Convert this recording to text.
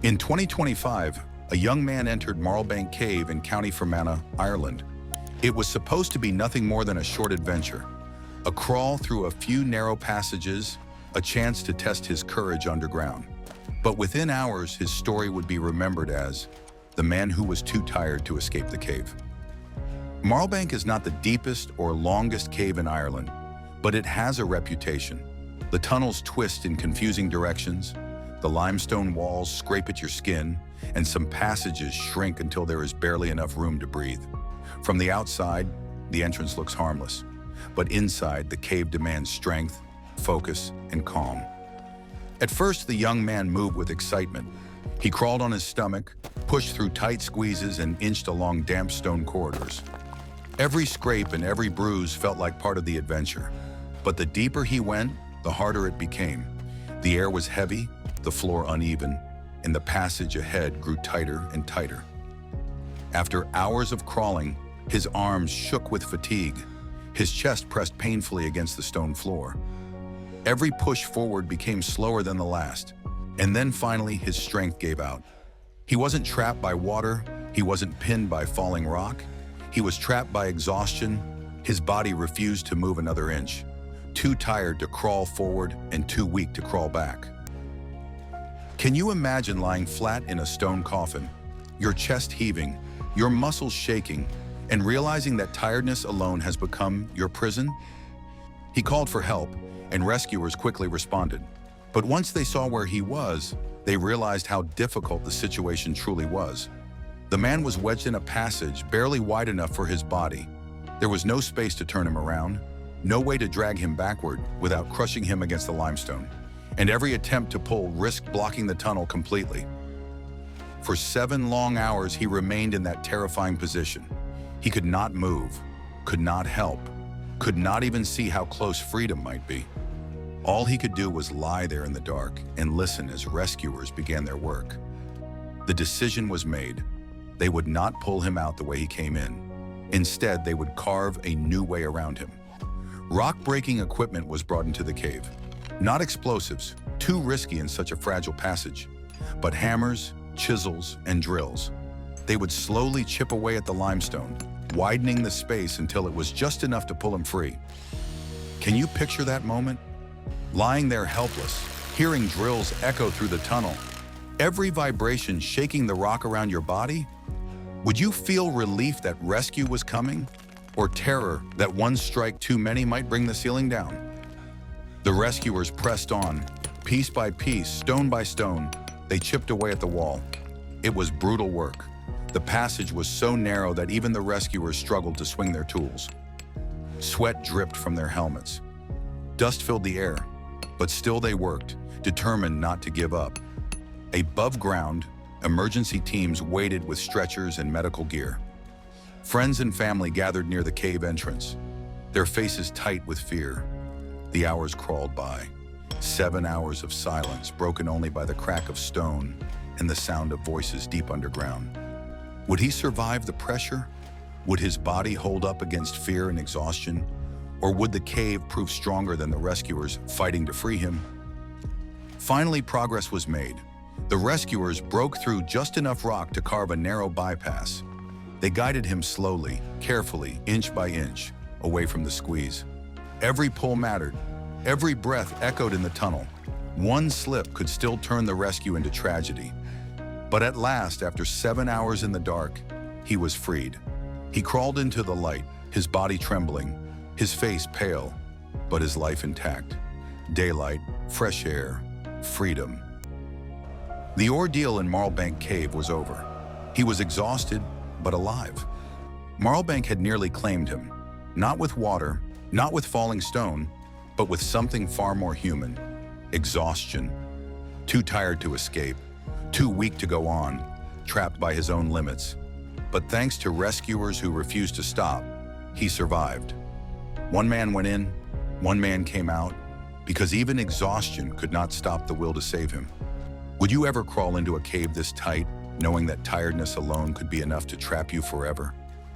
In 2025, a young man entered Marlbank Cave in County Fermanagh, Ireland. It was supposed to be nothing more than a short adventure, a crawl through a few narrow passages, a chance to test his courage underground. But within hours, his story would be remembered as the man who was too tired to escape the cave. Marlbank is not the deepest or longest cave in Ireland, but it has a reputation. The tunnels twist in confusing directions, the limestone walls scrape at your skin, and some passages shrink until there is barely enough room to breathe. From the outside, the entrance looks harmless, but inside, the cave demands strength, focus, and calm. At first, the young man moved with excitement. He crawled on his stomach, pushed through tight squeezes, and inched along damp stone corridors. Every scrape and every bruise felt like part of the adventure. But the deeper he went, the harder it became. The air was heavy, the floor uneven, and the passage ahead grew tighter and tighter. After hours of crawling, his arms shook with fatigue. His chest pressed painfully against the stone floor. Every push forward became slower than the last, and then finally his strength gave out. He wasn't trapped by water, he wasn't pinned by falling rock. He was trapped by exhaustion. His body refused to move another inch, too tired to crawl forward and too weak to crawl back. Can you imagine lying flat in a stone coffin, your chest heaving, your muscles shaking, and realizing that tiredness alone has become your prison? He called for help, and rescuers quickly responded. But once they saw where he was, they realized how difficult the situation truly was. The man was wedged in a passage barely wide enough for his body. There was no space to turn him around, no way to drag him backward without crushing him against the limestone. And every attempt to pull risked blocking the tunnel completely. For 7 long hours, he remained in that terrifying position. He could not move, could not help, could not even see how close freedom might be. All he could do was lie there in the dark and listen as rescuers began their work. The decision was made. They would not pull him out the way he came in. Instead, they would carve a new way around him. Rock-breaking equipment was brought into the cave. Not explosives, too risky in such a fragile passage, but hammers, chisels, and drills. They would slowly chip away at the limestone, widening the space until it was just enough to pull him free. Can you picture that moment? Lying there helpless, hearing drills echo through the tunnel, every vibration shaking the rock around your body? Would you feel relief that rescue was coming, or terror that one strike too many might bring the ceiling down? The rescuers pressed on, piece by piece, stone by stone. They chipped away at the wall. It was brutal work. The passage was so narrow that even the rescuers struggled to swing their tools. Sweat dripped from their helmets. Dust filled the air, but still they worked, determined not to give up. Above ground, emergency teams waited with stretchers and medical gear. Friends and family gathered near the cave entrance, their faces tight with fear. The hours crawled by. 7 hours of silence, broken only by the crack of stone and the sound of voices deep underground. Would he survive the pressure? Would his body hold up against fear and exhaustion? Or would the cave prove stronger than the rescuers fighting to free him? Finally, progress was made. The rescuers broke through just enough rock to carve a narrow bypass. They guided him slowly, carefully, inch by inch, away from the squeeze. Every pull mattered. Every breath echoed in the tunnel. One slip could still turn the rescue into tragedy. But at last, after 7 hours in the dark, he was freed. He crawled into the light, his body trembling, his face pale, but his life intact. Daylight, fresh air, freedom. The ordeal in Marlbank Cave was over. He was exhausted, but alive. Marlbank had nearly claimed him, not with water, not with falling stone, but with something far more human: exhaustion. Too tired to escape, too weak to go on, trapped by his own limits. But thanks to rescuers who refused to stop, he survived. One man went in, one man came out, because even exhaustion could not stop the will to save him. Would you ever crawl into a cave this tight, knowing that tiredness alone could be enough to trap you forever?